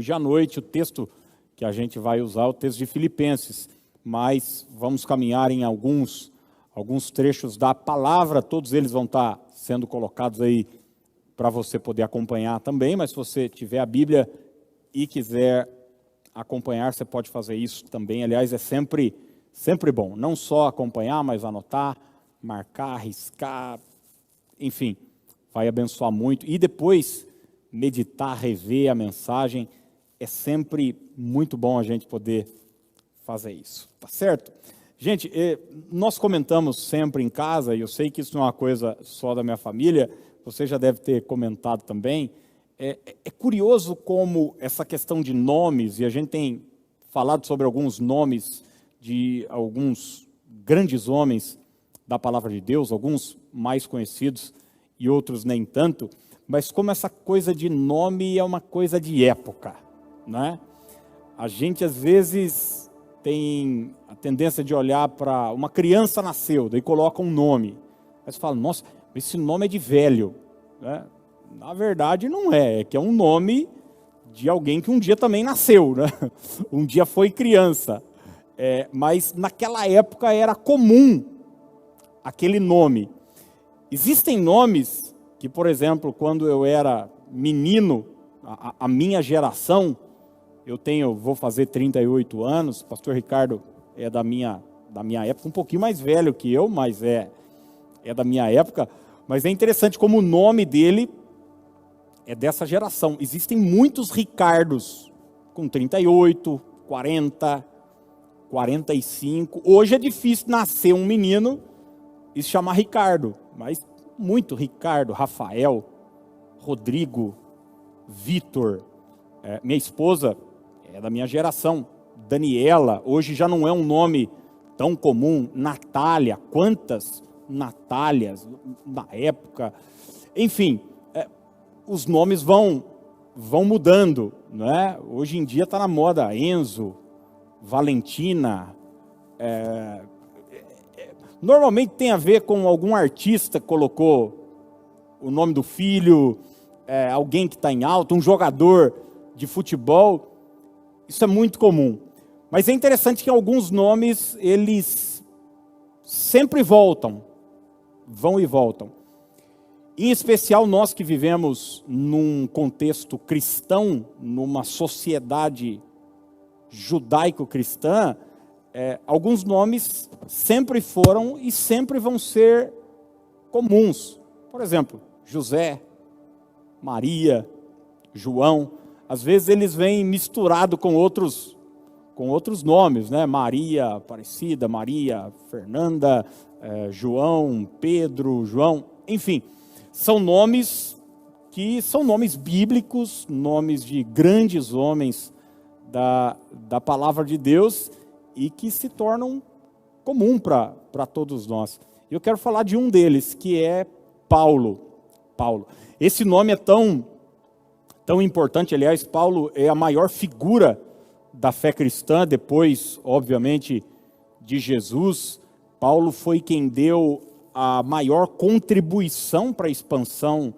hoje à noite. O texto que a gente vai usar é o texto de Filipenses, mas vamos caminhar em alguns trechos da palavra, todos eles vão estar sendo colocados aí para você poder acompanhar também, mas se você tiver a Bíblia e quiser acompanhar, você pode fazer isso também. Aliás, é sempre bom, não só acompanhar, mas anotar, marcar, riscar, enfim, vai abençoar muito. E depois meditar, rever a mensagem, é sempre muito bom a gente poder fazer isso, tá certo? Gente, nós comentamos sempre em casa, e eu sei que isso não é uma coisa só da minha família, você já deve ter comentado também, é curioso como essa questão de nomes, e a gente tem falado sobre alguns nomes de alguns grandes homens da palavra de Deus, alguns mais conhecidos e outros nem tanto, mas como essa coisa de nome é uma coisa de época, né? A gente às vezes tem a tendência de olhar para uma criança nasceu, daí coloca um nome, aí você fala, nossa, esse nome é de velho, né? Na verdade não é que é um nome de alguém que um dia também nasceu, né? Um dia foi criança, mas naquela época era comum aquele nome. Existem nomes que, por exemplo, quando eu era menino, a minha geração, vou fazer 38 anos, o pastor Ricardo é da minha época, um pouquinho mais velho que eu, mas é da minha época, mas é interessante como o nome dele é dessa geração. Existem muitos Ricardos com 38, 40, 45. Hoje é difícil nascer um menino e se chamar Ricardo, mas muito Ricardo, Rafael, Rodrigo, Vitor. Minha esposa é da minha geração, Daniela, hoje já não é um nome tão comum, Natália, quantas Natálias na época, enfim, os nomes vão mudando, né? Hoje em dia está na moda Enzo, Valentina, normalmente tem a ver com algum artista que colocou o nome do filho, alguém que está em alta, um jogador de futebol, isso é muito comum. Mas é interessante que alguns nomes, eles sempre vão e voltam. Em especial nós que vivemos num contexto cristão, numa sociedade judaico-cristã, alguns nomes sempre foram e sempre vão ser comuns. Por exemplo, José, Maria, João. Às vezes eles vêm misturados com outros nomes, né? Maria Aparecida, Maria Fernanda, João, Pedro, João, enfim. São nomes que são nomes bíblicos, nomes de grandes homens da palavra de Deus e que se tornam comum para todos nós. Eu quero falar de um deles, que é Paulo. Esse nome é tão importante, aliás, Paulo é a maior figura da fé cristã, depois, obviamente, de Jesus. Paulo foi quem deu a maior contribuição para a expansão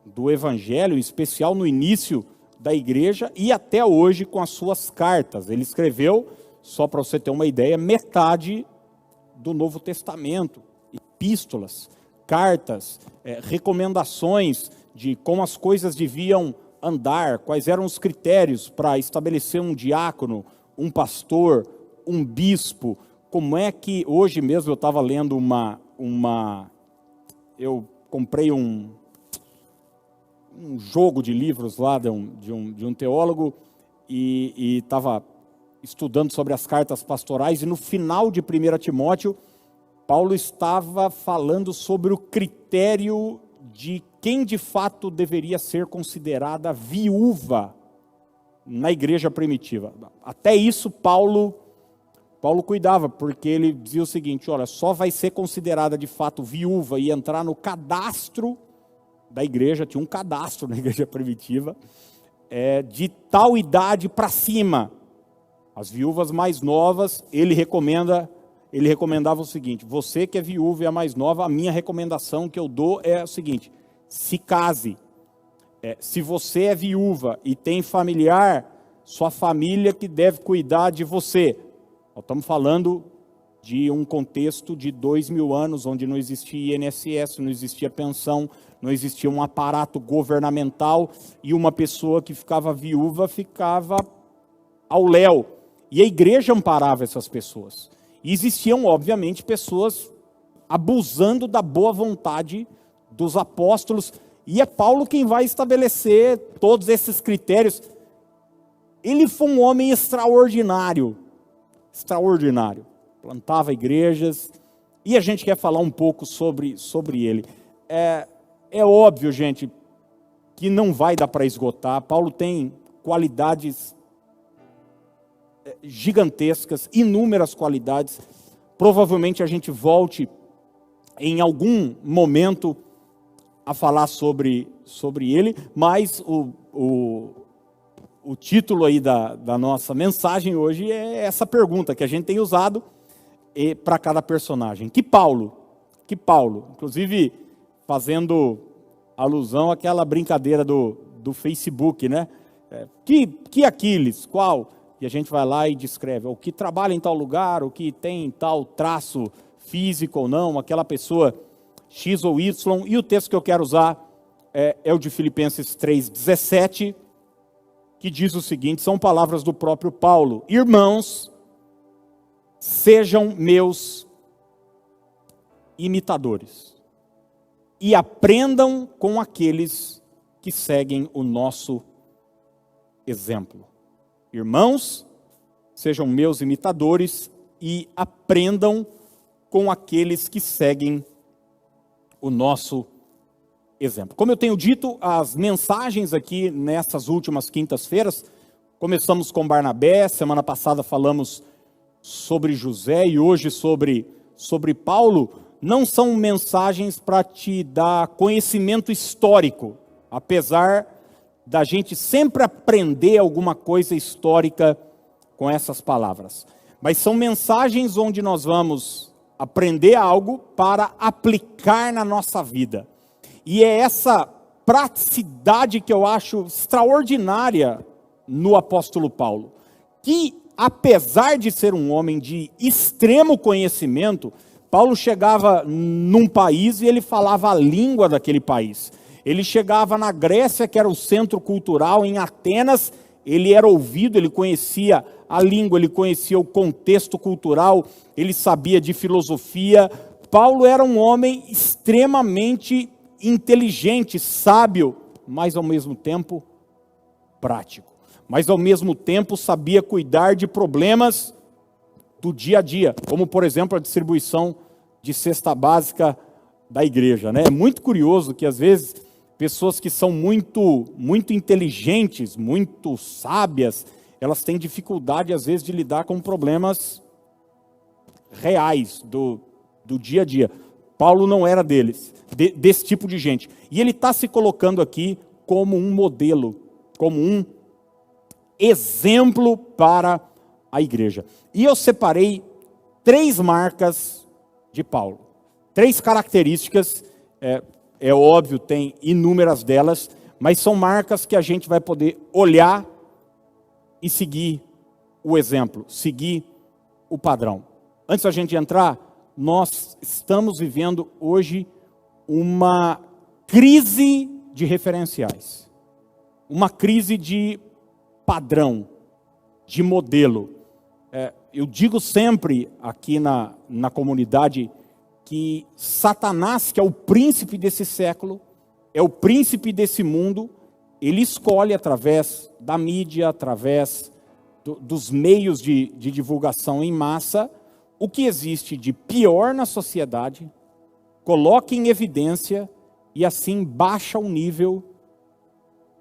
do Evangelho, em especial no início da igreja e até hoje com as suas cartas. Ele escreveu, só para você ter uma ideia, metade do Novo Testamento, epístolas, cartas, recomendações de como as coisas deviam andar, quais eram os critérios para estabelecer um diácono, um pastor, um bispo. Como é que, hoje mesmo eu estava lendo eu comprei um jogo de livros lá de um teólogo e estava estudando sobre as cartas pastorais, e no final de 1 Timóteo, Paulo estava falando sobre o critério de quem de fato deveria ser considerada viúva na igreja primitiva. Até isso Paulo cuidava, porque ele dizia o seguinte, olha, só vai ser considerada de fato viúva e entrar no cadastro da igreja, tinha um cadastro na igreja primitiva, de tal idade para cima. As viúvas mais novas, ele recomendava o seguinte, você que é viúva e a mais nova, a minha recomendação que eu dou é o seguinte, se case. Se você é viúva e tem familiar, sua família que deve cuidar de você. Nós estamos falando de um contexto de 2000 anos, onde não existia INSS, não existia pensão, não existia um aparato governamental, e uma pessoa que ficava viúva ficava ao léu. E a igreja amparava essas pessoas. E existiam, obviamente, pessoas abusando da boa vontade dos apóstolos, e é Paulo quem vai estabelecer todos esses critérios. Ele foi um homem extraordinário, extraordinário. Plantava igrejas, e a gente quer falar um pouco sobre ele. É óbvio, gente, que não vai dar para esgotar. Paulo tem qualidades gigantescas, inúmeras qualidades. Provavelmente a gente volte em algum momento a falar sobre ele, mas o título aí da nossa mensagem hoje é essa pergunta que a gente tem usado para cada personagem. Que Paulo, inclusive fazendo alusão àquela brincadeira do Facebook, né? Que Aquiles, qual? E a gente vai lá e descreve o que trabalha em tal lugar, o que tem tal traço físico ou não, aquela pessoa X ou Y. E o texto que eu quero usar é o de Filipenses 3,17, que diz o seguinte, são palavras do próprio Paulo: irmãos, sejam meus imitadores e aprendam com aqueles que seguem o nosso exemplo. Irmãos, sejam meus imitadores e aprendam com aqueles que seguem o nosso exemplo. Como eu tenho dito, as mensagens aqui nessas últimas quintas-feiras, começamos com Barnabé, semana passada falamos sobre José e hoje sobre Paulo. Não são mensagens para te dar conhecimento histórico, apesar da gente sempre aprender alguma coisa histórica com essas palavras. Mas são mensagens onde nós vamos aprender algo para aplicar na nossa vida. E é essa praticidade que eu acho extraordinária no apóstolo Paulo, que apesar de ser um homem de extremo conhecimento, Paulo chegava num país e ele falava a língua daquele país. Ele chegava na Grécia, que era o centro cultural, em Atenas, ele era ouvido, ele conhecia a língua, ele conhecia o contexto cultural, ele sabia de filosofia. Paulo era um homem extremamente inteligente, sábio, mas ao mesmo tempo prático. Mas ao mesmo tempo sabia cuidar de problemas do dia a dia, como por exemplo a distribuição de cesta básica da igreja, né? É muito curioso que às vezes pessoas que são muito inteligentes, muito sábias, elas têm dificuldade às vezes de lidar com problemas reais do dia a dia. Paulo não era desse tipo de gente. E ele está se colocando aqui como um modelo, como um exemplo para a igreja. E eu separei 3 marcas de Paulo. 3 características, é óbvio, tem inúmeras delas, mas são marcas que a gente vai poder olhar e seguir o exemplo, seguir o padrão. Antes da gente entrar, nós estamos vivendo hoje uma crise de referenciais, uma crise de padrão, de modelo. Eu digo sempre aqui na comunidade que Satanás, que é o príncipe desse século, é o príncipe desse mundo, ele escolhe através da mídia, através dos meios de divulgação em massa, o que existe de pior na sociedade, coloca em evidência e assim baixa o nível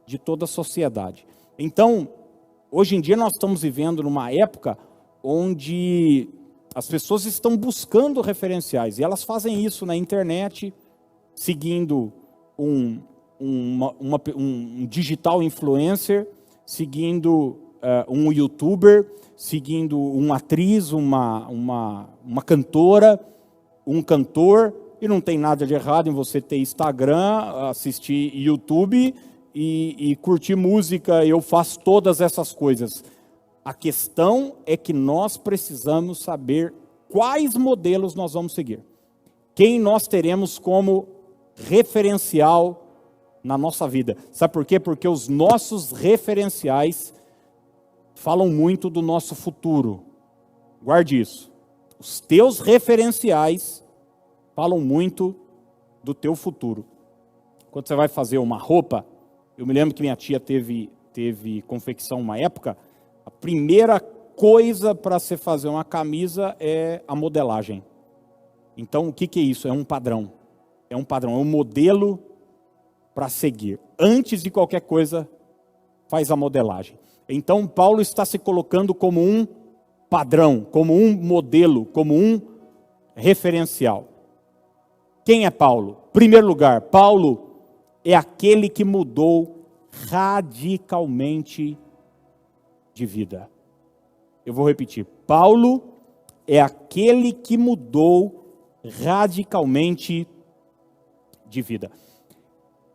de toda a sociedade. Então, hoje em dia nós estamos vivendo numa época onde as pessoas estão buscando referenciais, e elas fazem isso na internet, seguindo um digital influencer, seguindo um youtuber, seguindo uma atriz, uma cantora, um cantor, e não tem nada de errado em você ter Instagram, assistir YouTube e curtir música, eu faço todas essas coisas. A questão é que nós precisamos saber quais modelos nós vamos seguir. Quem nós teremos como referencial na nossa vida. Sabe por quê? Porque os nossos referenciais falam muito do nosso futuro. Guarde isso. Os teus referenciais falam muito do teu futuro. Quando você vai fazer uma roupa, eu me lembro que minha tia teve confecção uma época, a primeira coisa para você fazer uma camisa é a modelagem. Então, o que é isso? É um padrão. É um modelo para seguir. Antes de qualquer coisa, faz a modelagem. Então, Paulo está se colocando como um padrão, como um modelo, como um referencial. Quem é Paulo? Primeiro lugar, Paulo é aquele que mudou radicalmente de vida. Eu vou repetir. Paulo é aquele que mudou radicalmente de vida.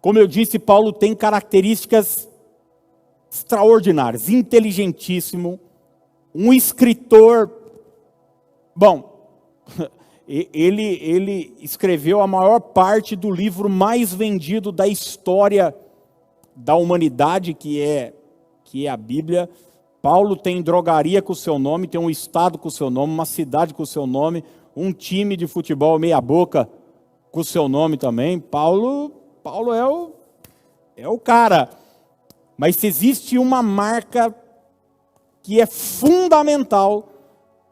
Como eu disse, Paulo tem características extraordinárias, inteligentíssimo, um escritor. Bom, ele escreveu a maior parte do livro mais vendido da história da humanidade, que é a Bíblia. Paulo tem drogaria com o seu nome, tem um estado com o seu nome, uma cidade com o seu nome, um time de futebol meia boca com o seu nome também. Paulo é o cara. Mas se existe uma marca que é fundamental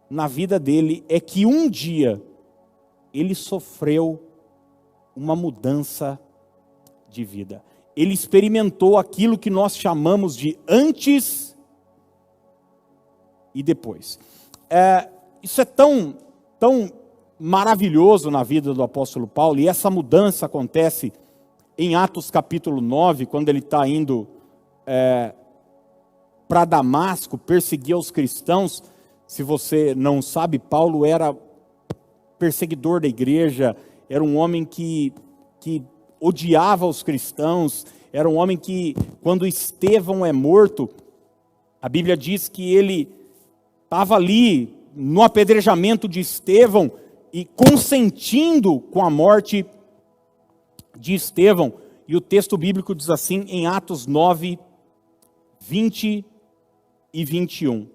na vida dele, é que um dia ele sofreu uma mudança de vida. Ele experimentou aquilo que nós chamamos de antes e depois. Isso é tão maravilhoso na vida do apóstolo Paulo, e essa mudança acontece em Atos capítulo 9, quando ele está indo para Damasco, perseguir os cristãos. Se você não sabe, Paulo era perseguidor da igreja, era um homem que odiava os cristãos, era um homem que, quando Estevão é morto, a Bíblia diz que ele estava ali no apedrejamento de Estevão e consentindo com a morte de Estevão. E o texto bíblico diz assim em Atos 9, 20 e 21.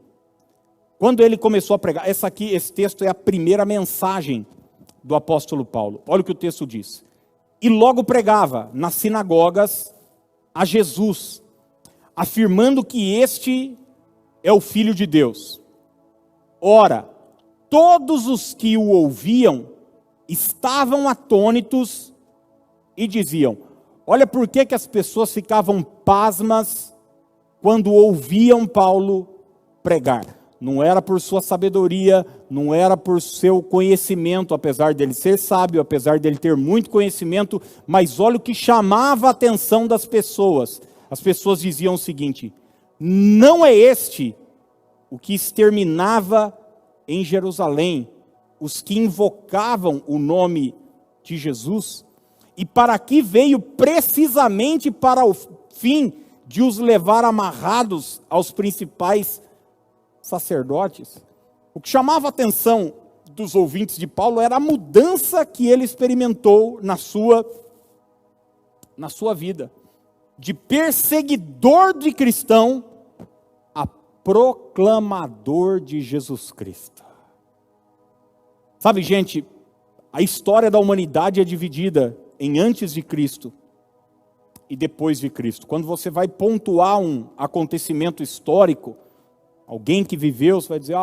Quando ele começou a pregar, esse texto é a primeira mensagem do apóstolo Paulo. Olha o que o texto diz. E logo pregava nas sinagogas a Jesus, afirmando que este é o Filho de Deus. Ora, todos os que o ouviam estavam atônitos e diziam: olha por que as pessoas ficavam pasmas quando ouviam Paulo pregar. Não era por sua sabedoria, não era por seu conhecimento, apesar dele ser sábio, apesar dele ter muito conhecimento, mas olha o que chamava a atenção das pessoas. As pessoas diziam o seguinte: não é este o que exterminava em Jerusalém os que invocavam o nome de Jesus? E para aqui veio precisamente para o fim de os levar amarrados aos principais sacerdotes. O que chamava a atenção dos ouvintes de Paulo era a mudança que ele experimentou na sua vida. De perseguidor de cristão a proclamador de Jesus Cristo. Sabe, gente, a história da humanidade é dividida em antes de Cristo e depois de Cristo. Quando você vai pontuar um acontecimento histórico, alguém que viveu, você vai dizer: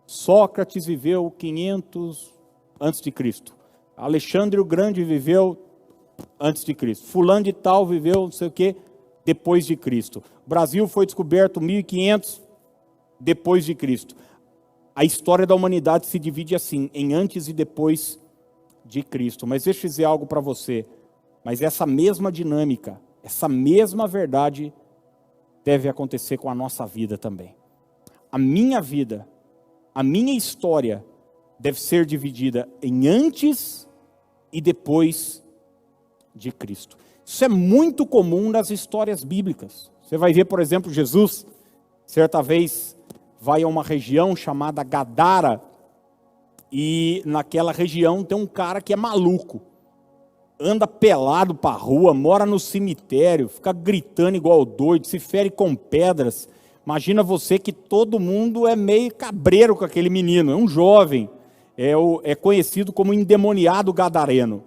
Sócrates viveu 500 antes de Cristo. Alexandre o Grande viveu antes de Cristo. Fulano de tal viveu não sei o que depois de Cristo. O Brasil foi descoberto 1500 depois de Cristo. A história da humanidade se divide assim, em antes e depois de Cristo. Mas deixa eu dizer algo para você. Mas essa mesma dinâmica, essa mesma verdade deve acontecer com a nossa vida também. A minha vida, a minha história deve ser dividida em antes e depois de Cristo. Isso é muito comum nas histórias bíblicas. Você vai ver, por exemplo, Jesus, certa vez, vai a uma região chamada Gadara, e naquela região tem um cara que é maluco, anda pelado para a rua, mora no cemitério, fica gritando igual doido, se fere com pedras. Imagina você que todo mundo é meio cabreiro com aquele menino, é um jovem, é conhecido como endemoniado gadareno.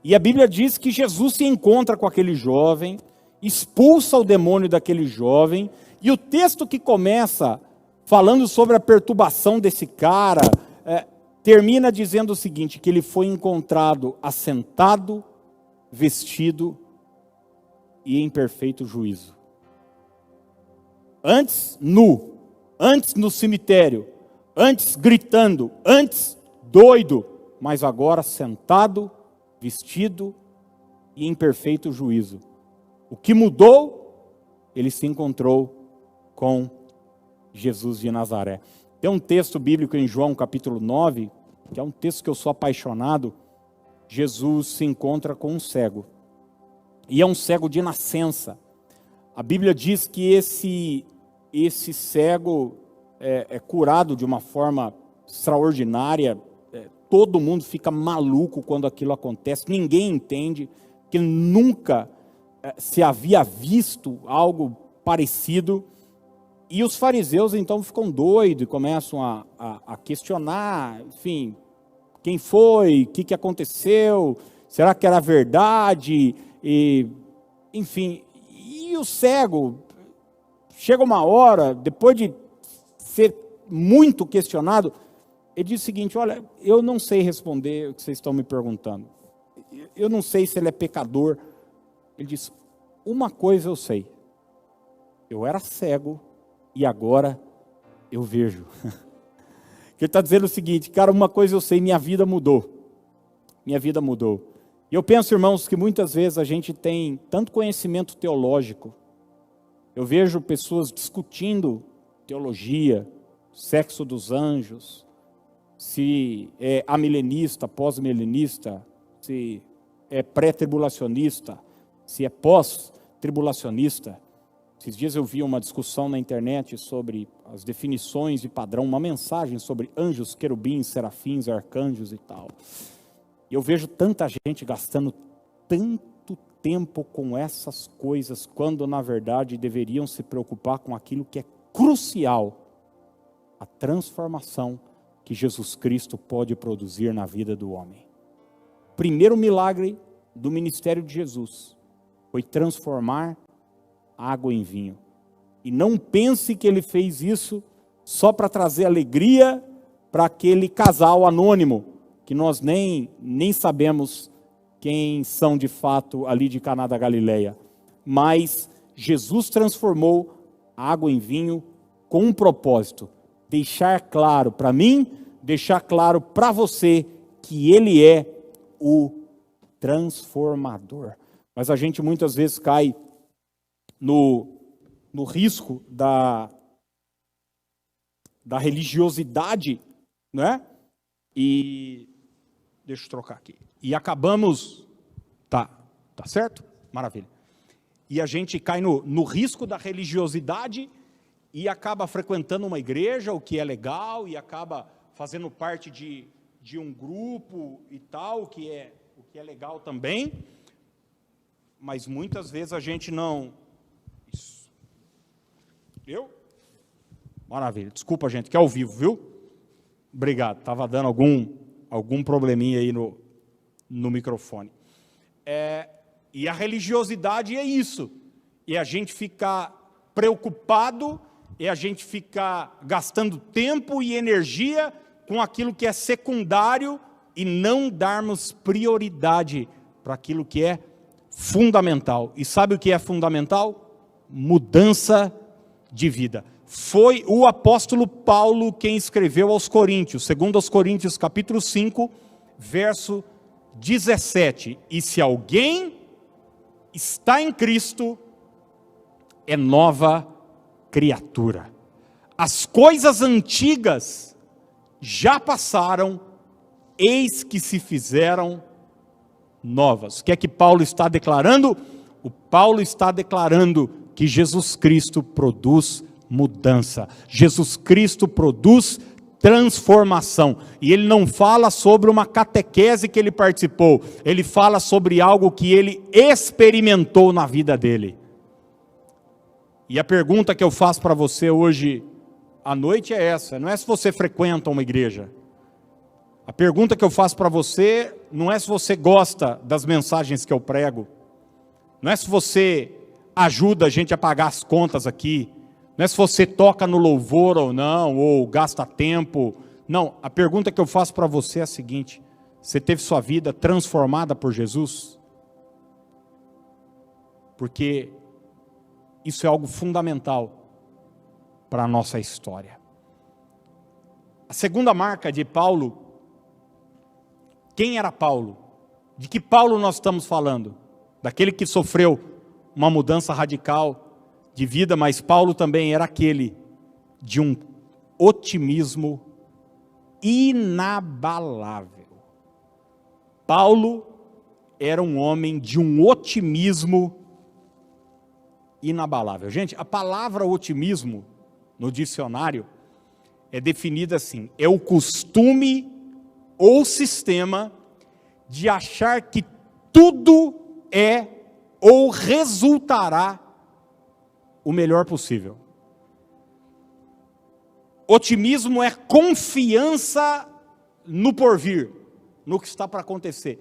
E a Bíblia diz que Jesus se encontra com aquele jovem, expulsa o demônio daquele jovem, e o texto que começa falando sobre a perturbação desse cara, termina dizendo o seguinte, que ele foi encontrado assentado, vestido e em perfeito juízo. Antes nu, antes no cemitério, antes gritando, antes doido, mas agora sentado, vestido e em perfeito juízo. O que mudou? Ele se encontrou com Jesus de Nazaré. Tem um texto bíblico em João capítulo 9, que é um texto que eu sou apaixonado. Jesus se encontra com um cego, e é um cego de nascença. A Bíblia diz que esse cego é curado de uma forma extraordinária. Todo mundo fica maluco quando aquilo acontece, ninguém entende, que nunca se havia visto algo parecido. E os fariseus então ficam doidos e começam a questionar, enfim, quem foi, o que aconteceu, será que era verdade, enfim. E o cego, chega uma hora, depois de ser muito questionado, ele diz o seguinte, olha, eu não sei responder o que vocês estão me perguntando, eu não sei se ele é pecador. Ele diz, uma coisa eu sei, eu era cego, e agora eu vejo. Ele está dizendo o seguinte, cara, uma coisa eu sei, minha vida mudou. Minha vida mudou. E eu penso, irmãos, que muitas vezes a gente tem tanto conhecimento teológico. Eu vejo pessoas discutindo teologia, sexo dos anjos, se é amilenista, pós-milenista, se é pré-tribulacionista, se é pós-tribulacionista. Esses dias eu vi uma discussão na internet sobre as definições de padrão, uma mensagem sobre anjos, querubins, serafins, arcanjos e tal. E eu vejo tanta gente gastando tanto tempo com essas coisas, quando na verdade deveriam se preocupar com aquilo que é crucial, a transformação que Jesus Cristo pode produzir na vida do homem. O primeiro milagre do ministério de Jesus foi transformar água em vinho. E não pense que ele fez isso só para trazer alegria para aquele casal anônimo, que nós nem sabemos quem são de fato ali de Caná da Galileia. Mas Jesus transformou a água em vinho com um propósito, deixar claro para mim, deixar claro para você que ele é o transformador. Mas a gente muitas vezes cai no risco da religiosidade, né? E deixa eu trocar aqui. E acabamos, tá certo? Maravilha. E a gente cai no risco da religiosidade e acaba frequentando uma igreja, o que é legal, e acaba fazendo parte de um grupo e tal, o que é legal também. Mas muitas vezes a gente não... Isso. Eu? Maravilha. Desculpa, gente, que é ao vivo, viu? Obrigado. Estava dando algum probleminha aí no microfone. E a religiosidade é isso. É a gente ficar preocupado, é a gente ficar gastando tempo e energia com aquilo que é secundário e não darmos prioridade para aquilo que é fundamental. E sabe o que é fundamental? Mudança de vida. Foi o apóstolo Paulo quem escreveu aos Coríntios, segundo aos Coríntios capítulo 5, verso 17. E se alguém está em Cristo, é nova criatura. As coisas antigas já passaram, eis que se fizeram novas. O que é que Paulo está declarando? O Paulo está declarando que Jesus Cristo produz mudança. Jesus Cristo produz transformação. E ele não fala sobre uma catequese que ele participou. Ele fala sobre algo que ele experimentou na vida dele. E a pergunta que eu faço para você hoje à noite é essa. Não é se você frequenta uma igreja. A pergunta que eu faço para você não é se você gosta das mensagens que eu prego. Não é se você ajuda a gente a pagar as contas aqui. Não é se você toca no louvor ou não, ou gasta tempo. Não, a pergunta que eu faço para você é a seguinte: você teve sua vida transformada por Jesus? Porque isso é algo fundamental para a nossa história. A segunda marca de Paulo, quem era Paulo? De que Paulo nós estamos falando? Daquele que sofreu uma mudança radical de vida, mas Paulo também era aquele de um otimismo inabalável. Paulo era um homem de um otimismo inabalável. Gente, a palavra otimismo no dicionário é definida assim: é o costume ou sistema de achar que tudo é ou resultará o melhor possível. Otimismo é confiança no porvir, no que está para acontecer.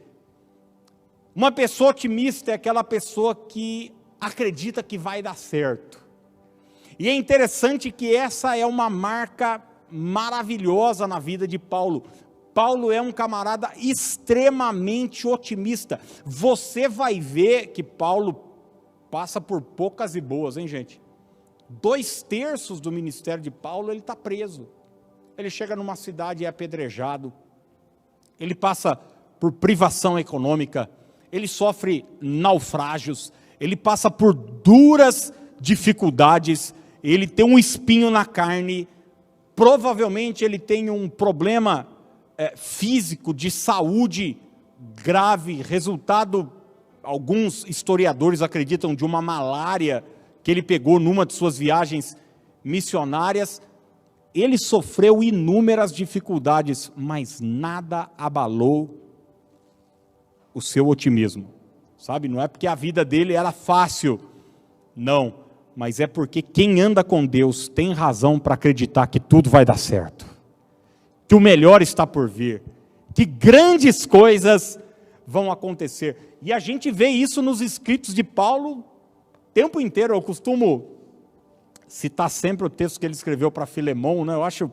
Uma pessoa otimista é aquela pessoa que acredita que vai dar certo. E é interessante que essa é uma marca maravilhosa na vida de Paulo. Paulo é um camarada extremamente otimista. Você vai ver que Paulo passa por poucas e boas, hein, gente? 2/3 do ministério de Paulo, ele está preso. Ele chega numa cidade e é apedrejado. Ele passa por privação econômica. Ele sofre naufrágios. Ele passa por duras dificuldades. Ele tem um espinho na carne. Provavelmente ele tem um problema físico, de saúde grave, resultado, alguns historiadores acreditam, de uma malária que ele pegou numa de suas viagens missionárias. Ele sofreu inúmeras dificuldades, mas nada abalou o seu otimismo, sabe? Não é porque a vida dele era fácil, não, mas é porque quem anda com Deus tem razão para acreditar que tudo vai dar certo, que o melhor está por vir, que grandes coisas vão acontecer. E a gente vê isso nos escritos de Paulo o tempo inteiro. Eu costumo citar sempre o texto que ele escreveu para Filemão, né? Eu acho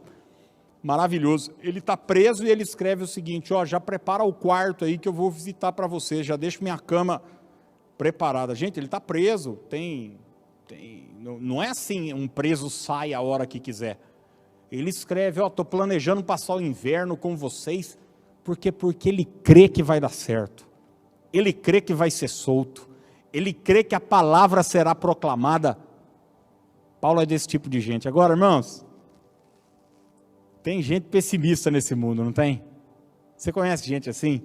maravilhoso. Ele está preso e ele escreve o seguinte: ó, já prepara o quarto aí que eu vou visitar para você, já deixo minha cama preparada. Gente, ele está preso, não é assim, um preso sai a hora que quiser. Ele escreve: ó, estou planejando passar o inverno com vocês, porque ele crê que vai dar certo, ele crê que vai ser solto, ele crê que a palavra será proclamada. Paulo é desse tipo de gente. Agora, irmãos, tem gente pessimista nesse mundo, não tem? Você conhece gente assim?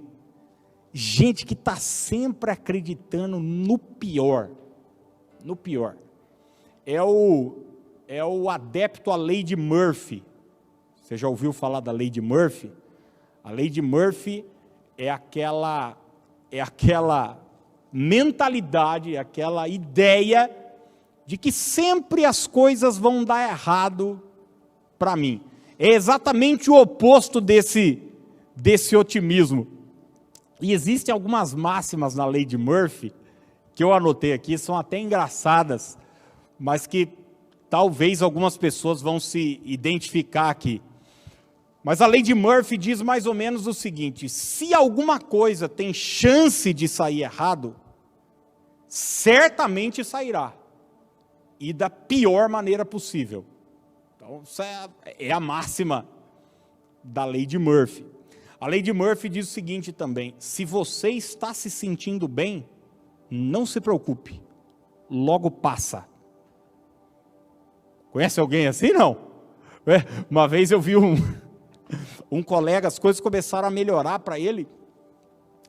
Gente que está sempre acreditando no pior. No pior. É o adepto à lei de Murphy. Você já ouviu falar da lei de Murphy? A lei de Murphy é aquela mentalidade, aquela ideia de que sempre as coisas vão dar errado para mim. É exatamente o oposto desse otimismo. E existem algumas máximas na lei de Murphy, que eu anotei aqui, são até engraçadas, mas que talvez algumas pessoas vão se identificar aqui. Mas a lei de Murphy diz mais ou menos o seguinte: se alguma coisa tem chance de sair errado, certamente sairá, e da pior maneira possível. Então, essa é a máxima da lei de Murphy. A lei de Murphy diz o seguinte também: se você está se sentindo bem, não se preocupe, logo passa. Conhece alguém assim? Não? Uma vez eu vi um colega, as coisas começaram a melhorar para ele,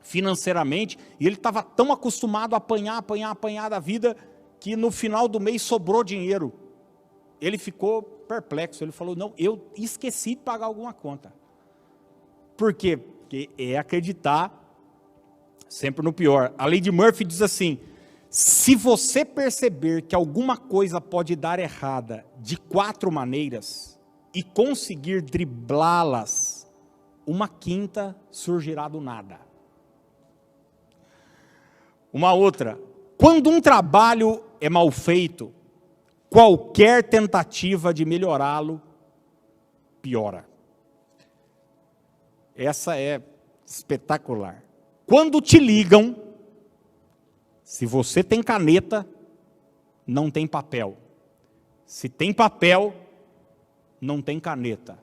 financeiramente, e ele estava tão acostumado a apanhar da vida, que no final do mês sobrou dinheiro. Ele ficou perplexo, ele falou, não, eu esqueci de pagar alguma conta. Por quê? Porque é acreditar sempre no pior. A lei de Murphy diz assim, se você perceber que alguma coisa pode dar errada de 4 maneiras, e conseguir driblá-las, uma quinta surgirá do nada. Uma outra, quando um trabalho é mal feito, qualquer tentativa de melhorá-lo piora. Essa é espetacular. Quando te ligam, se você tem caneta, não tem papel. Se tem papel, não tem caneta.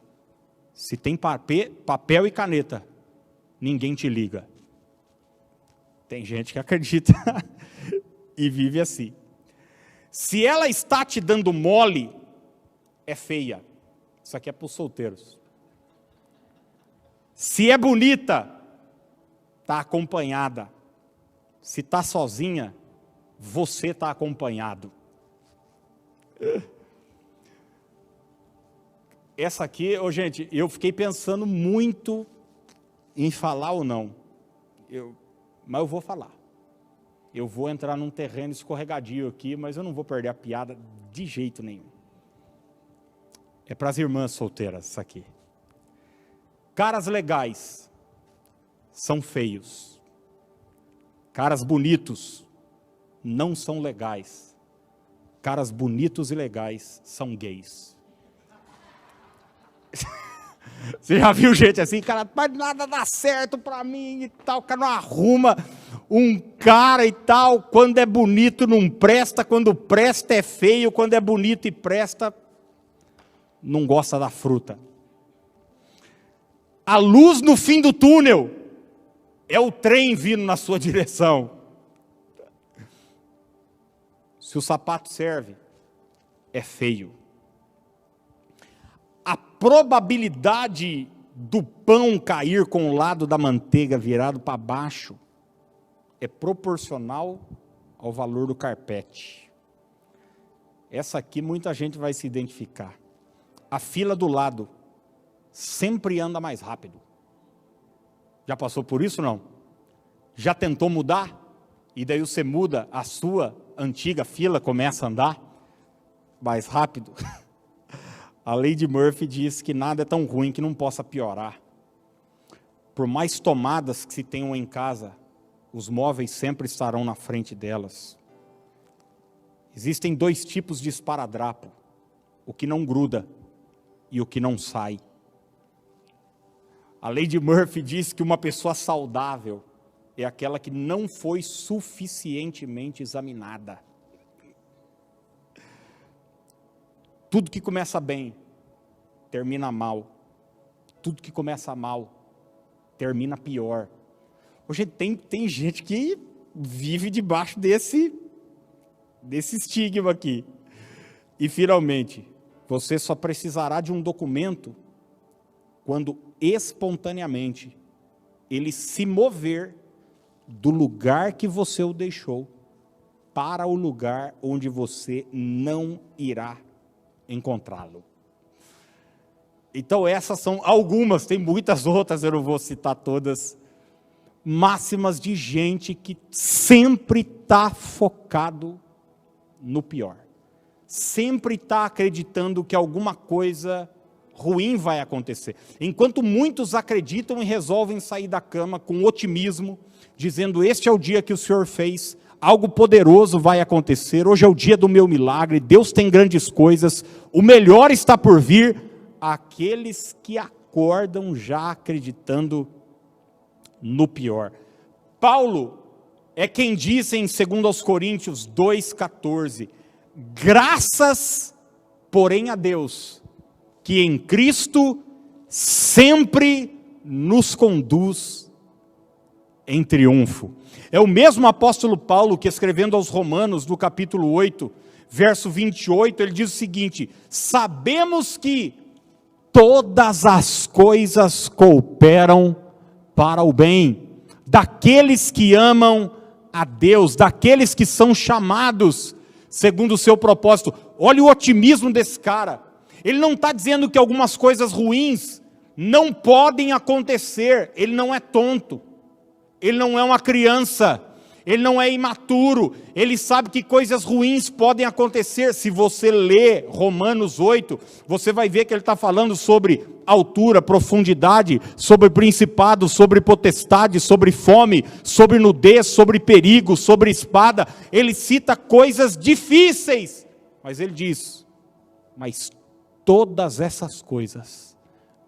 Se tem papel e caneta, ninguém te liga. Tem gente que acredita e vive assim. Se ela está te dando mole, é feia. Isso aqui é para os solteiros. Se é bonita, está acompanhada. Se está sozinha, você está acompanhado. Essa aqui, gente, eu fiquei pensando muito em falar ou não. Mas eu vou falar. Eu vou entrar num terreno escorregadio aqui, mas eu não vou perder a piada de jeito nenhum. É para as irmãs solteiras isso aqui. Caras legais são feios. Caras bonitos não são legais. Caras bonitos e legais são gays. Você já viu gente assim, cara, mas nada dá certo pra mim e tal, o cara não arruma um cara e tal, quando é bonito não presta, quando presta é feio, quando é bonito e presta, não gosta da fruta. A luz no fim do túnel é o trem vindo na sua direção. Se o sapato serve, é feio. A probabilidade do pão cair com o lado da manteiga virado para baixo é proporcional ao valor do carpete. Essa aqui muita gente vai se identificar. A fila do lado sempre anda mais rápido. Já passou por isso, não? Já tentou mudar? E daí você muda, a sua antiga fila começa a andar mais rápido? A lei de Murphy diz que nada é tão ruim que não possa piorar. Por mais tomadas que se tenham em casa, os móveis sempre estarão na frente delas. Existem 2 tipos de esparadrapo: o que não gruda e o que não sai. A lei de Murphy diz que uma pessoa saudável é aquela que não foi suficientemente examinada. Tudo que começa bem, termina mal. Tudo que começa mal, termina pior. Hoje tem gente que vive debaixo desse estigma aqui. E finalmente, você só precisará de um documento quando espontaneamente ele se mover do lugar que você o deixou para o lugar onde você não irá encontrá-lo. Então essas são algumas, tem muitas outras, eu não vou citar todas, máximas de gente que sempre está focado no pior. Sempre está acreditando que alguma coisa ruim vai acontecer. Enquanto muitos acreditam e resolvem sair da cama com otimismo, dizendo, este é o dia que o Senhor fez, algo poderoso vai acontecer, hoje é o dia do meu milagre, Deus tem grandes coisas, o melhor está por vir. Aqueles que acordam já acreditando no pior. Paulo é quem diz em 2 Coríntios 2,14, graças, porém, a Deus, que em Cristo sempre nos conduz em triunfo. É o mesmo apóstolo Paulo que, escrevendo aos Romanos, no capítulo 8, verso 28, ele diz o seguinte: sabemos que todas as coisas cooperam para o bem daqueles que amam a Deus, daqueles que são chamados segundo o seu propósito. Olha o otimismo desse cara. Ele não está dizendo que algumas coisas ruins não podem acontecer. Ele não é tonto, ele não é uma criança, ele não é imaturo, ele sabe que coisas ruins podem acontecer. Se você ler Romanos 8, você vai ver que ele está falando sobre altura, profundidade, sobre principado, sobre potestade, sobre fome, sobre nudez, sobre perigo, sobre espada. Ele cita coisas difíceis, mas ele diz, mas todas essas coisas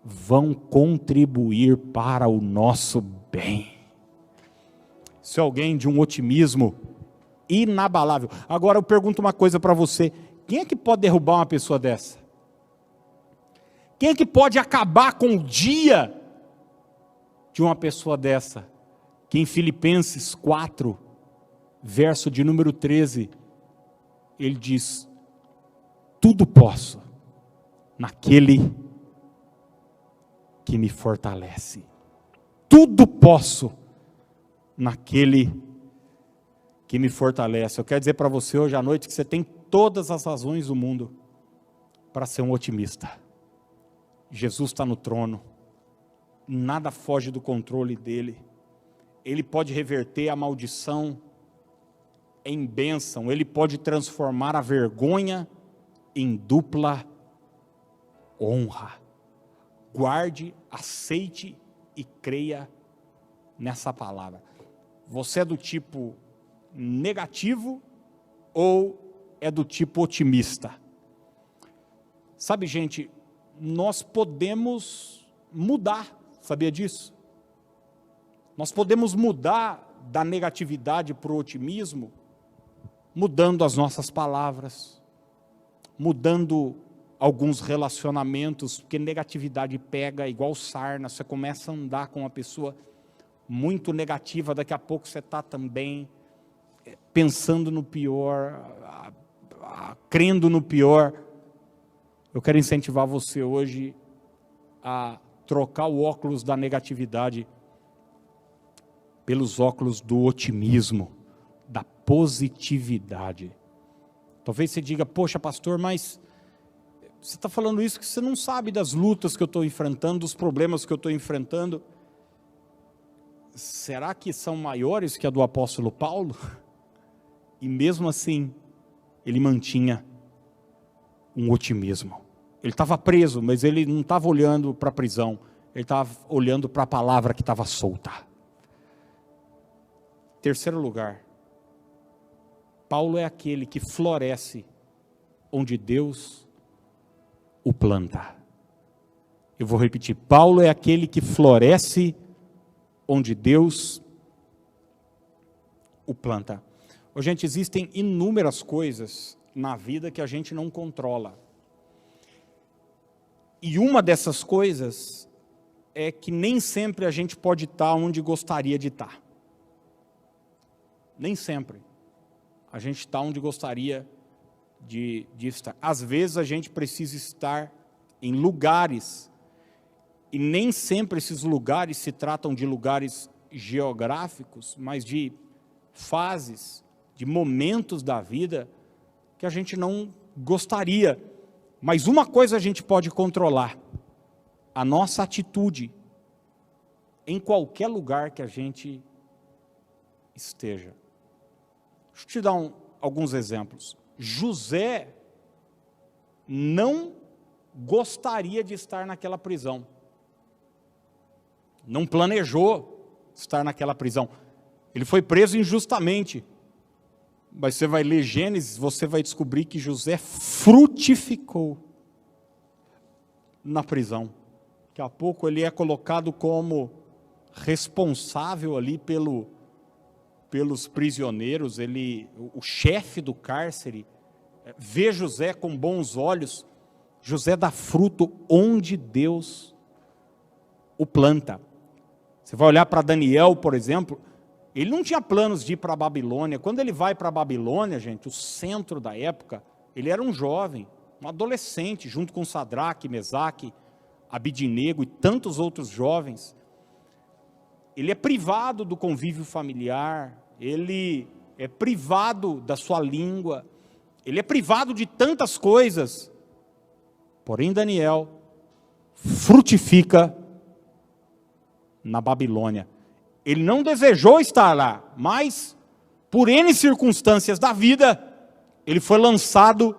vão contribuir para o nosso bem. Isso é alguém de um otimismo inabalável. Agora eu pergunto uma coisa para você: quem é que pode derrubar uma pessoa dessa? Quem é que pode acabar com o dia de uma pessoa dessa? Que em Filipenses 4, verso de número 13, ele diz: tudo posso naquele que me fortalece. Tudo posso naquele que me fortalece. Eu quero dizer para você hoje à noite que você tem todas as razões do mundo para ser um otimista. Jesus está no trono, nada foge do controle dele. Ele pode reverter a maldição em bênção, ele pode transformar a vergonha em dupla honra. Guarde, aceite e creia nessa palavra. Você é do tipo negativo ou é do tipo otimista? Sabe, gente, nós podemos mudar, sabia disso? Nós podemos mudar da negatividade para o otimismo, mudando as nossas palavras, mudando alguns relacionamentos, porque negatividade pega igual sarna. Você começa a andar com uma pessoa muito negativa, daqui a pouco você está também pensando no pior, crendo no pior. Eu quero incentivar você hoje a trocar o óculos da negatividade pelos óculos do otimismo, da positividade. Talvez você diga: poxa, pastor, mas você está falando isso que você não sabe das lutas que eu estou enfrentando, dos problemas que eu estou enfrentando. Será que são maiores que a do apóstolo Paulo? E mesmo assim, ele mantinha um otimismo. Ele estava preso, mas ele não estava olhando para a prisão, ele estava olhando para a palavra que estava solta. Terceiro lugar, Paulo é aquele que floresce onde Deus o planta. Eu vou repetir: Paulo é aquele que floresce onde Deus o planta. Oh, gente, existem inúmeras coisas na vida que a gente não controla. E uma dessas coisas é que nem sempre a gente pode estar onde gostaria de estar. Nem sempre a gente está onde gostaria de estar. Às vezes a gente precisa estar em lugares, e nem sempre esses lugares se tratam de lugares geográficos, mas de fases, de momentos da vida que a gente não gostaria. Mas uma coisa a gente pode controlar: a nossa atitude em qualquer lugar que a gente esteja. Deixa eu te dar alguns exemplos. José não gostaria de estar naquela prisão. Não planejou estar naquela prisão. Ele foi preso injustamente. Mas você vai ler Gênesis, você vai descobrir que José frutificou na prisão. Daqui a pouco ele é colocado como responsável ali pelos prisioneiros. O chefe do cárcere vê José com bons olhos. José dá fruto onde Deus o planta. Você vai olhar para Daniel, por exemplo, ele não tinha planos de ir para a Babilônia. Quando ele vai para a Babilônia, gente, o centro da época, ele era um jovem, um adolescente, junto com Sadraque, Mesaque, Abidnego e tantos outros jovens. ele é privado do convívio familiar, ele é privado da sua língua, ele é privado de tantas coisas. Porém, Daniel frutifica na Babilônia. Ele não desejou estar lá, mas por N circunstâncias da vida, ele foi lançado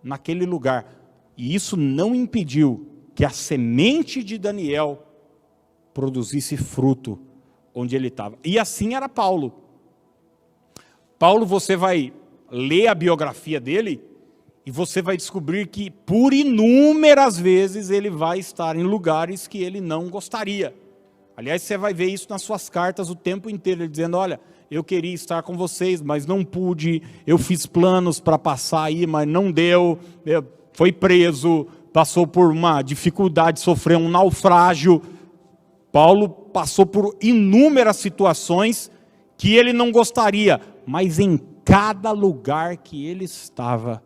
naquele lugar. E isso não impediu que a semente de Daniel produzisse fruto onde ele estava. E assim era Paulo. Paulo, você vai ler a biografia dele e você vai descobrir que por inúmeras vezes ele vai estar em lugares que ele não gostaria. Aliás, você vai ver isso nas suas cartas o tempo inteiro, ele dizendo, olha, eu queria estar com vocês, mas não pude, eu fiz planos para passar aí, mas não deu, foi preso, passou por uma dificuldade, sofreu um naufrágio. Paulo passou por inúmeras situações que ele não gostaria, mas em cada lugar que ele estava,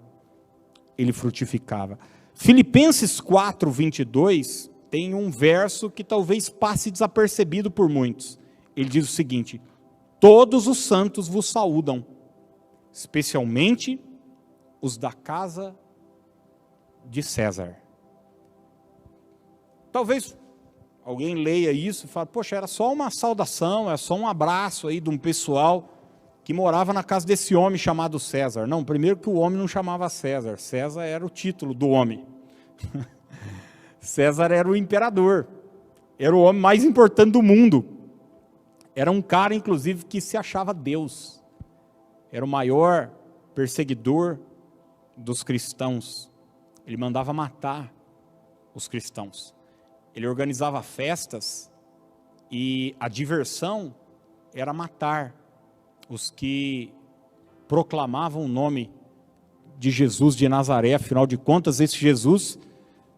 ele frutificava. Filipenses 4, 22, tem um verso que talvez passe desapercebido por muitos. Ele diz o seguinte, todos os santos vos saúdam, especialmente os da casa de César. Talvez alguém leia isso e fale, poxa, era só uma saudação, era só um abraço aí de um pessoal que morava na casa desse homem chamado César. Não, primeiro que o homem não chamava César, César era o título do homem. César era o imperador, era o homem mais importante do mundo. Era um cara, inclusive, que se achava Deus. Era o maior perseguidor dos cristãos. Ele mandava matar os cristãos. Ele organizava festas e a diversão era matar os que proclamavam o nome de Jesus de Nazaré. Afinal de contas, esse Jesus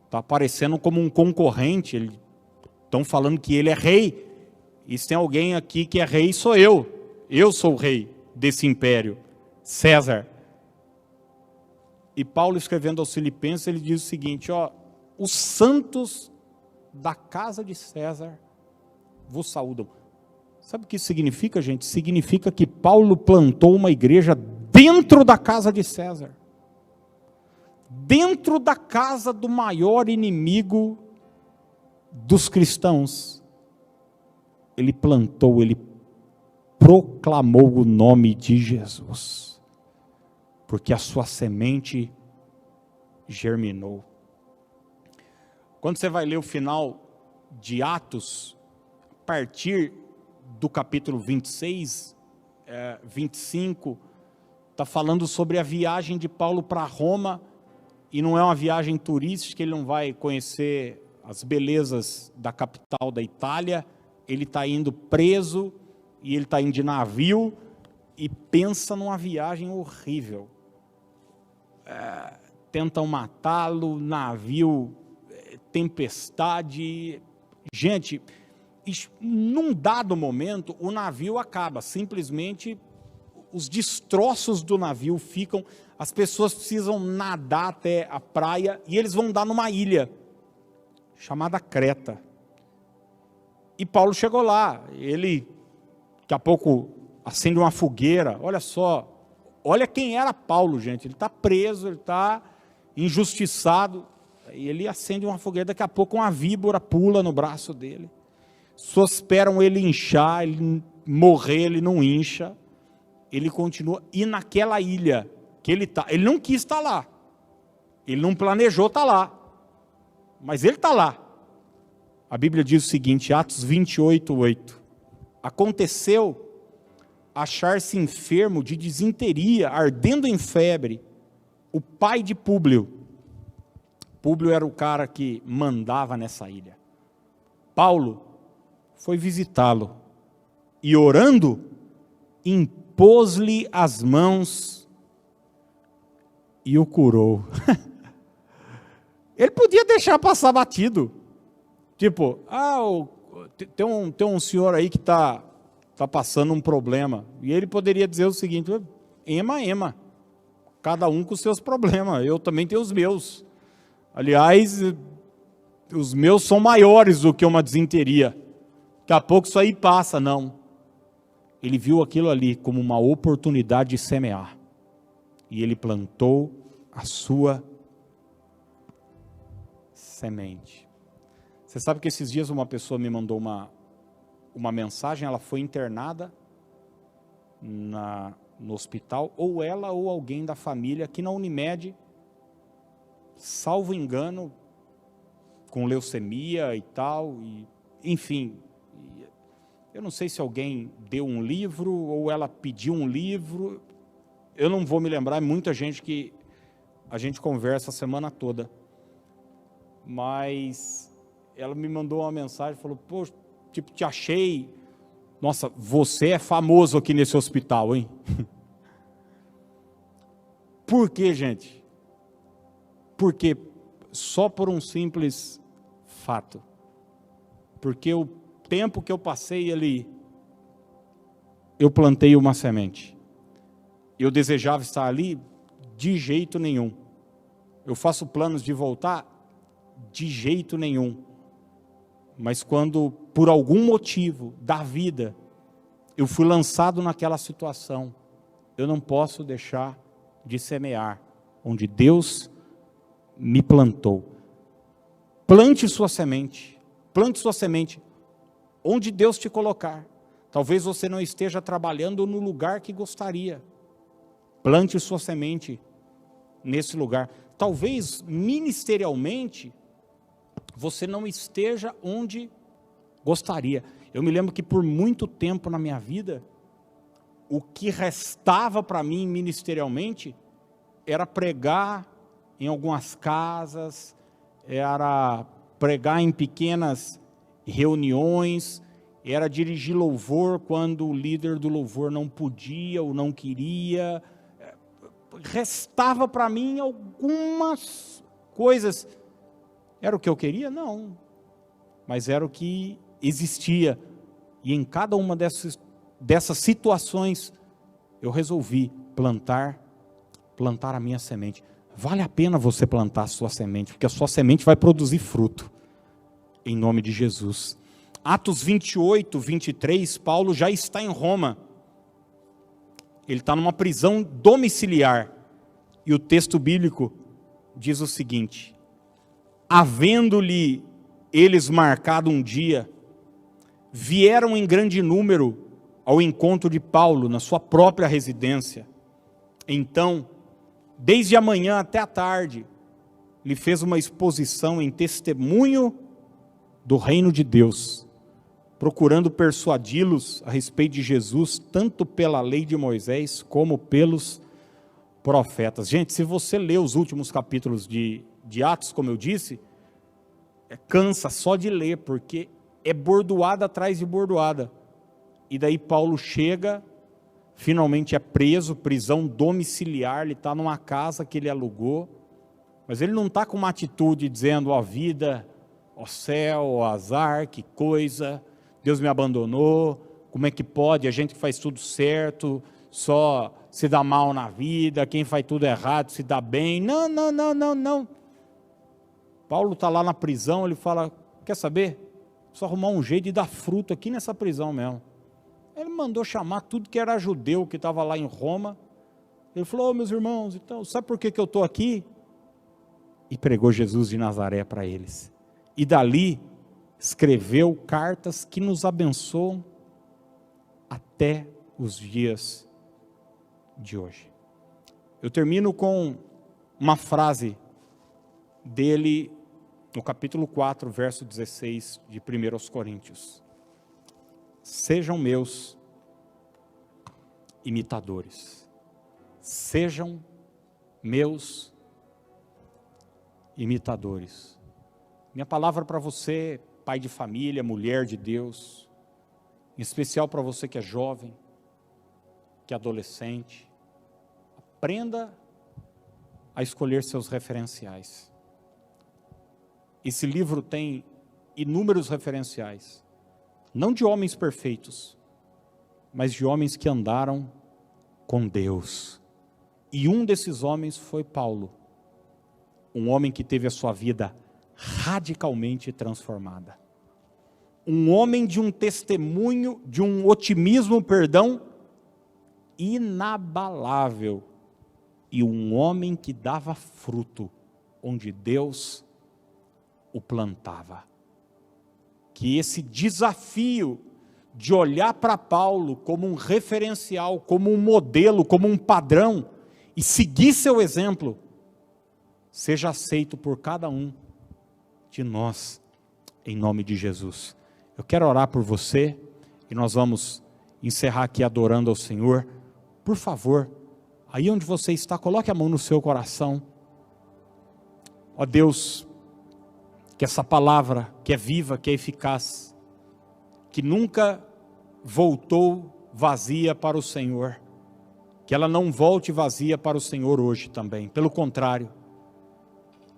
está aparecendo como um concorrente. Estão falando que ele é rei. E se tem alguém aqui que é rei, sou eu. Eu sou o rei desse império, César. E Paulo, escrevendo aos Filipenses, ele diz o seguinte, ó, os santos da casa de César vos saúdam. Sabe o que isso significa, gente? Significa que Paulo plantou uma igreja dentro da casa de César. Dentro da casa do maior inimigo dos cristãos. Ele plantou, ele proclamou o nome de Jesus. Porque a sua semente germinou. Quando você vai ler o final de Atos, a partir do capítulo 26, 25, está falando sobre a viagem de Paulo para Roma, e não é uma viagem turística, ele não vai conhecer as belezas da capital da Itália, ele está indo preso, e ele está indo de navio, e pensa numa viagem horrível. Tentam matá-lo, navio, tempestade. Gente, num dado momento, o navio acaba, simplesmente os destroços do navio ficam, as pessoas precisam nadar até a praia, e eles vão dar numa ilha, chamada Creta. E Paulo chegou lá, ele, daqui a pouco, acende uma fogueira, olha só, olha quem era Paulo, gente, ele está preso, ele está injustiçado, e ele acende uma fogueira, daqui a pouco uma víbora pula no braço dele, só esperam ele inchar, ele morrer, ele não incha, ele continua, e naquela ilha que ele está, ele não quis estar lá, ele não planejou estar lá, mas ele está lá. A Bíblia diz o seguinte, Atos 28, 8, aconteceu achar-se enfermo de disenteria, ardendo em febre, o pai de Públio. Públio era o cara que mandava nessa ilha. Paulo foi visitá-lo e orando, impôs-lhe as mãos e o curou. Ele podia deixar passar batido. Tipo, tem um senhor aí que está passando um problema. E ele poderia dizer o seguinte, ema, cada um com os seus problemas, eu também tenho os meus. Aliás, os meus são maiores do que uma disenteria. Daqui a pouco isso aí passa, não. Ele viu aquilo ali como uma oportunidade de semear. E ele plantou a sua semente. Você sabe que esses dias uma pessoa me mandou uma mensagem, ela foi internada no hospital, ou ela ou alguém da família, aqui na Unimed, salvo engano, com leucemia e tal, enfim, eu não sei se alguém deu um livro, ou ela pediu um livro, eu não vou me lembrar, é muita gente que a gente conversa a semana toda, mas ela me mandou uma mensagem, falou, poxa, tipo, te achei, nossa, você é famoso aqui nesse hospital, hein? Por quê, gente? Porque só por um simples fato. Porque o tempo que eu passei ali, eu plantei uma semente. Eu desejava estar ali de jeito nenhum. Eu faço planos de voltar de jeito nenhum. Mas quando, por algum motivo da vida, eu fui lançado naquela situação, eu não posso deixar de semear onde Deus me plantou. Plante sua semente onde Deus te colocar. Talvez você não esteja trabalhando no lugar que gostaria. Plante sua semente nesse lugar. Talvez ministerialmente você não esteja onde gostaria. Eu me lembro que por muito tempo na minha vida, o que restava para mim ministerialmente era pregar em algumas casas, era pregar em pequenas reuniões, era dirigir louvor quando o líder do louvor não podia ou não queria. Restava para mim algumas coisas. Era o que eu queria? Não. Mas era o que existia. E em cada uma dessas situações, eu resolvi plantar a minha semente. Vale a pena você plantar a sua semente, porque a sua semente vai produzir fruto, em nome de Jesus. Atos 28, 23, Paulo já está em Roma. Ele está numa prisão domiciliar. E o texto bíblico diz o seguinte: havendo-lhe eles marcado um dia, vieram em grande número ao encontro de Paulo, na sua própria residência. Então, desde a manhã até a tarde, lhe fez uma exposição em testemunho do reino de Deus, procurando persuadi-los a respeito de Jesus, tanto pela lei de Moisés, como pelos profetas. Gente, se você ler os últimos capítulos de Atos, como eu disse, cansa só de ler, porque é bordoada atrás de bordoada. E daí Paulo chega, finalmente é preso, prisão domiciliar, ele está numa casa que ele alugou, mas ele não está com uma atitude dizendo, ó vida, ó céu, ó azar, que coisa, Deus me abandonou, como é que pode, a gente que faz tudo certo, só se dá mal na vida, quem faz tudo errado se dá bem. Não, não, não, não, não. Paulo está lá na prisão, ele fala, quer saber? Só arrumar um jeito de dar fruto aqui nessa prisão mesmo. Ele mandou chamar tudo que era judeu, que estava lá em Roma. Ele falou, oh, meus irmãos, então, sabe por que eu estou aqui? E pregou Jesus de Nazaré para eles. E dali, escreveu cartas que nos abençoam até os dias de hoje. Eu termino com uma frase dele, no capítulo 4, verso 16 de 1 Coríntios. Sejam meus imitadores. Sejam meus imitadores. Minha palavra para você, pai de família, mulher de Deus, em especial para você que é jovem, que é adolescente, aprenda a escolher seus referenciais. Esse livro tem inúmeros referenciais, não de homens perfeitos, mas de homens que andaram com Deus. E um desses homens foi Paulo, um homem que teve a sua vida radicalmente transformada. um homem de um testemunho, de um otimismo, inabalável, e um homem que dava fruto onde Deus o plantava. Que esse desafio de olhar para Paulo como um referencial, como um modelo, como um padrão, e seguir seu exemplo, seja aceito por cada um de nós, em nome de Jesus. Eu quero orar por você, e nós vamos encerrar aqui adorando ao Senhor. Por favor, aí onde você está, coloque a mão no seu coração. Ó Deus, que essa palavra, que é viva, que é eficaz, que nunca voltou vazia para o Senhor, que ela não volte vazia para o Senhor hoje também, pelo contrário,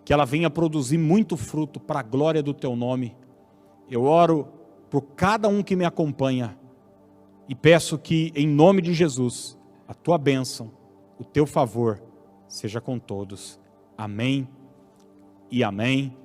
que ela venha produzir muito fruto para a glória do Teu nome. Eu oro por cada um que me acompanha, e peço que, em nome de Jesus, a Tua bênção, o Teu favor, seja com todos. Amém e amém.